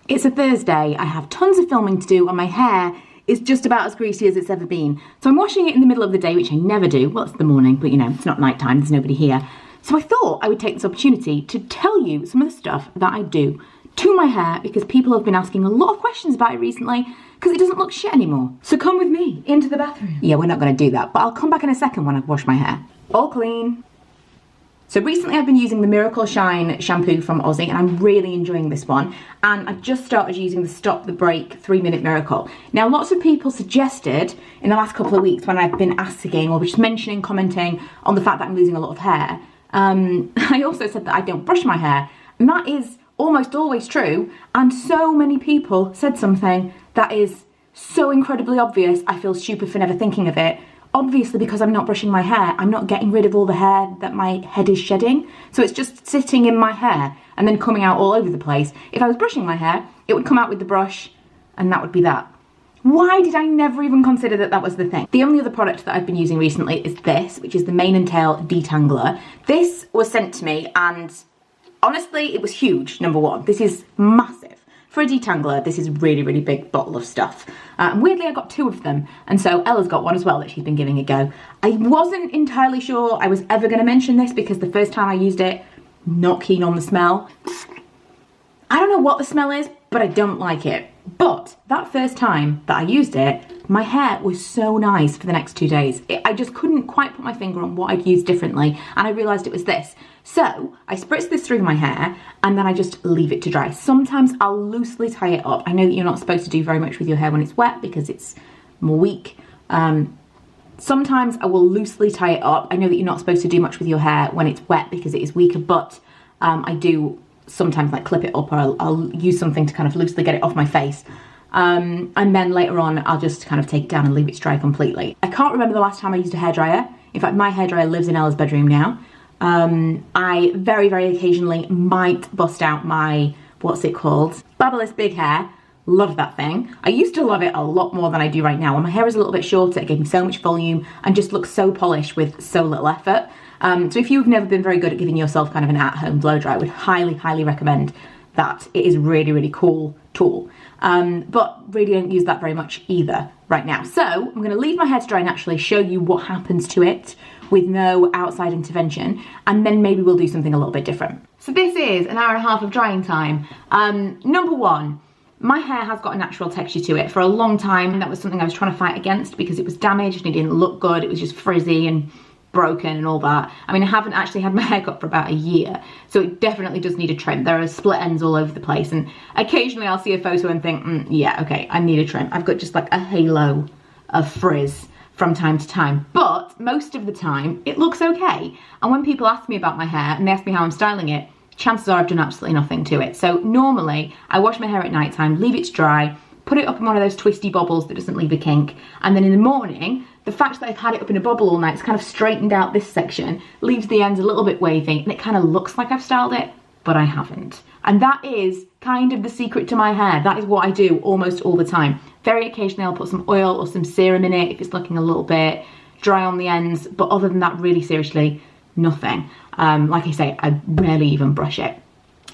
It's a Thursday, I have tons of filming to do and my hair is just about as greasy as it's ever been. So I'm washing it in the middle of the day, which I never do. Well, it's the morning, but you know, it's not nighttime, there's nobody here. So I thought I would take this opportunity to tell you some of the stuff that I do to my hair because people have been asking a lot of questions about it recently because it doesn't look shit anymore. So come with me into the bathroom. Yeah, we're not gonna do that, but I'll come back in a second when I've washed my hair. All clean. So recently I've been using the Miracle Shine shampoo from Aussie and I'm really enjoying this one. And I've just started using the Stop the Break 3-Minute Miracle. Now lots of people suggested in the last couple of weeks when I've been asking or just mentioning, commenting on the fact that I'm losing a lot of hair. I also said that I don't brush my hair, and that is almost always true, and so many people said something that is so incredibly obvious, I feel stupid for never thinking of it. Obviously, because I'm not brushing my hair, I'm not getting rid of all the hair that my head is shedding, so it's just sitting in my hair and then coming out all over the place. If I was brushing my hair, it would come out with the brush, and that would be that. Why did I never even consider that that was the thing? The only other product that I've been using recently is this, which is the Mane and Tail Detangler. This was sent to me and honestly, it was huge, number one. This is massive. For a detangler, this is a really, really big bottle of stuff. And weirdly, I got 2 of them. And so Ella's got one as well that she's been giving a go. I wasn't entirely sure I was ever gonna mention this because the first time I used it, not keen on the smell. I don't know what the smell is, but I don't like it. But that first time that I used it, my hair was so nice for the next 2 days. I just couldn't quite put my finger on what I'd used differently, and I realised it was this. So I spritz this through my hair and then I just leave it to dry. Sometimes I'll loosely tie it up. I know that you're not supposed to do very much with your hair when it's wet because it's more weak. Sometimes I will loosely tie it up. I know that you're not supposed to do much with your hair when it's wet because it is weaker, but I do sometimes like clip it up, or I'll use something to kind of loosely get it off my face. And then later on, I'll just kind of take it down and leave it to dry completely. I can't remember the last time I used a hairdryer. In fact, my hairdryer lives in Ella's bedroom now. I very, very occasionally might bust out my, what's it called? Babyliss Big Hair. Love that thing. I used to love it a lot more than I do right now. When my hair is a little bit shorter, it gave me so much volume and just looks so polished with so little effort. So if you've never been very good at giving yourself kind of an at-home blow dry, I would highly, highly recommend that. It is a really, really cool tool. But really don't use that very much either right now. So I'm going to leave my hair to dry naturally, show you what happens to it with no outside intervention, and then maybe we'll do something a little bit different. So this is an hour and a half of drying time. Number one, my hair has got a natural texture to it. For a long time, that was something I was trying to fight against because it was damaged and it didn't look good. It was just frizzy and broken and all that. I mean, I haven't actually had my hair cut for about a year, so it definitely does need a trim. There are split ends all over the place, and occasionally I'll see a photo and think, yeah, okay, I need a trim. I've got just like a halo of frizz from time to time, but most of the time it looks okay. And when people ask me about my hair and they ask me how I'm styling it, chances are I've done absolutely nothing to it. So normally I wash my hair at night time, leave it to dry, put it up in one of those twisty bobbles that doesn't leave a kink, and then in the morning, the fact that I've had it up in a bobble all night, it's kind of straightened out this section, leaves the ends a little bit wavy, and it kind of looks like I've styled it, but I haven't. And that is kind of the secret to my hair. That is what I do almost all the time. Very occasionally I'll put some oil or some serum in it if it's looking a little bit dry on the ends, but other than that, really seriously, nothing. Like I say, I rarely even brush it.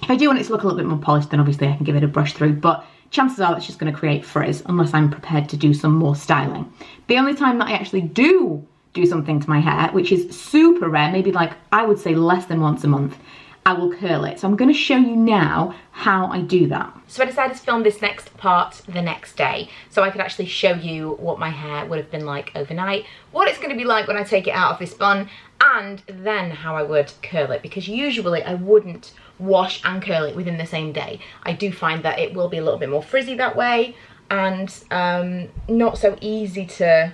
If I do want it to look a little bit more polished, then obviously I can give it a brush through, but chances are that's just going to create frizz unless I'm prepared to do some more styling. The only time that I actually do something to my hair, which is super rare, maybe like I would say less than once a month, I will curl it. So I'm going to show you now how I do that. So I decided to film this next part the next day so I could actually show you what my hair would have been like overnight, what it's going to be like when I take it out of this bun, and then how I would curl it, because usually I wouldn't wash and curl it within the same day. I do find that it will be a little bit more frizzy that way and not so easy to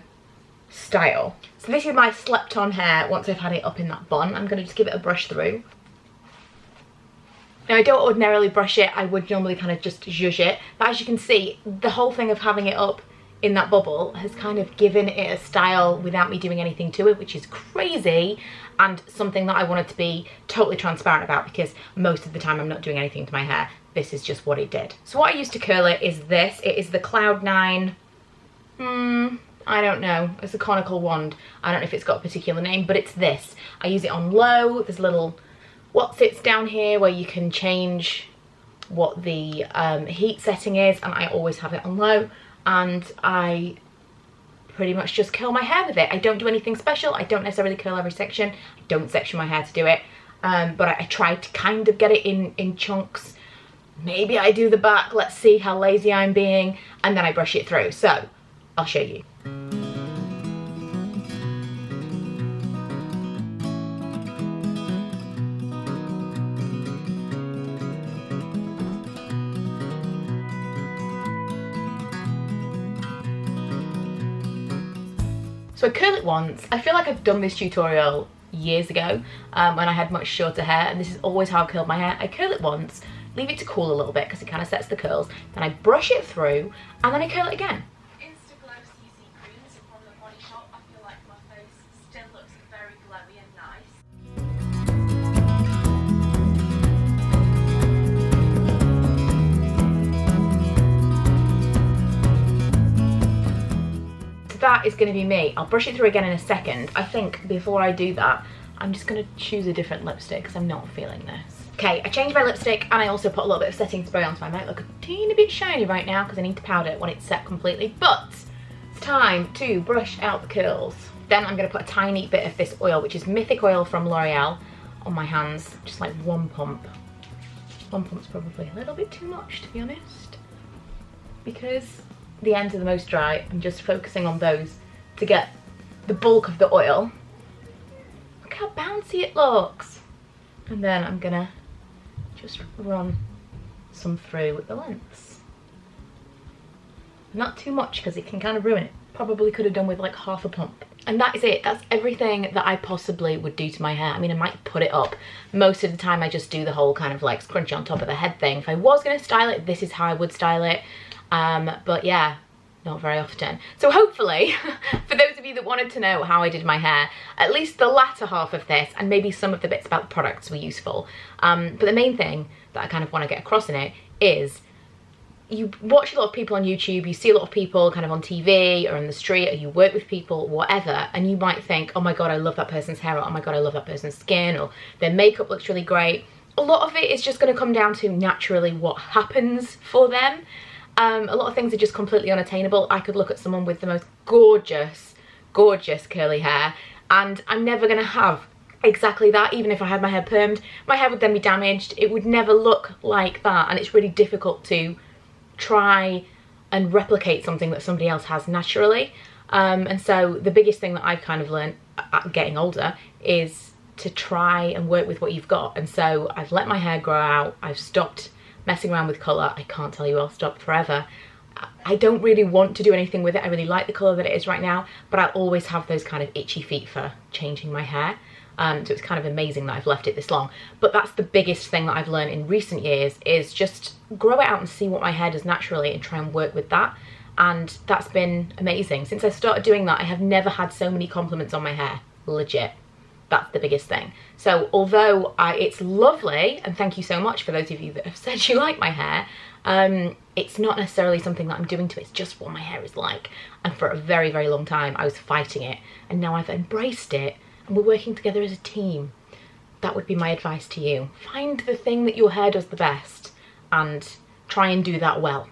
style. So this is my slept on hair once I've had it up in that bun. I'm going to just give it a brush through. Now I don't ordinarily brush it, I would normally kind of just zhuzh it, but as you can see, the whole thing of having it up in that bubble has kind of given it a style without me doing anything to it, which is crazy, and something that I wanted to be totally transparent about because most of the time I'm not doing anything to my hair. This is just what it did. So what I used to curl it is this. It is the Cloud9, I don't know, it's a conical wand. I don't know if it's got a particular name, but it's this. I use it on low. There's a little what sits down here where you can change what the heat setting is, and I always have it on low, and I pretty much just curl my hair with it. I don't do anything special. I don't necessarily curl every section. I don't section my hair to do it, but I try to kind of get it in chunks. Maybe I do the back, let's see how lazy I'm being, and then I brush it through. So I'll show you. So I curl it once. I feel like I've done this tutorial years ago when I had much shorter hair, and this is always how I've curled my hair. I curl it once, leave it to cool a little bit because it kind of sets the curls, then I brush it through, and then I curl it again. Instaglow CC creams from the Body Shop. I feel like my face still looks very glowy and nice. That is going to be me. I'll brush it through again in a second. I think before I do that, I'm just going to choose a different lipstick because I'm not feeling this. Okay, I changed my lipstick, and I also put a little bit of setting spray on, so I might look a teeny bit shiny right now because I need to powder it when it's set completely. But it's time to brush out the curls. Then I'm going to put a tiny bit of this oil, which is Mythic oil from L'Oreal, on my hands. Just like one pump. One pump's probably a little bit too much, to be honest, because the ends are the most dry. I'm just focusing on those to get the bulk of the oil. Look how bouncy it looks. And then I'm gonna just run some through with the lengths. Not too much because it can kind of ruin it. Probably could have done with like half a pump. And that is it. That's everything that I possibly would do to my hair. I mean, I might put it up. Most of the time I just do the whole kind of like scrunchie on top of the head thing. If I was gonna style it, this is how I would style it. But yeah, not very often. So hopefully, for those of you that wanted to know how I did my hair, at least the latter half of this and maybe some of the bits about the products were useful. But the main thing that I kind of want to get across in it is you watch a lot of people on YouTube, you see a lot of people kind of on TV or on the street, or you work with people, whatever, and you might think, oh my God, I love that person's hair, or oh my God, I love that person's skin, or their makeup looks really great. A lot of it is just going to come down to naturally what happens for them. A lot of things are just completely unattainable. I could look at someone with the most gorgeous, gorgeous curly hair, and I'm never going to have exactly that. Even if I had my hair permed, my hair would then be damaged. It would never look like that, and it's really difficult to try and replicate something that somebody else has naturally. And so the biggest thing that I've kind of learned getting older is to try and work with what you've got. And so I've let my hair grow out. I've stopped messing around with colour. I can't tell you I'll stop forever. I don't really want to do anything with it. I really like the colour that it is right now, but I always have those kind of itchy feet for changing my hair. So it's kind of amazing that I've left it this long. But that's the biggest thing that I've learned in recent years, is just grow it out and see what my hair does naturally and try and work with that. And that's been amazing. Since I started doing that, I have never had so many compliments on my hair, legit. That's the biggest thing. So although it's lovely, and thank you so much for those of you that have said you like my hair, it's not necessarily something that I'm doing to it, it's just what my hair is like. And for a very, very long time I was fighting it, and now I've embraced it and we're working together as a team. That would be my advice to you. Find the thing that your hair does the best and try and do that well.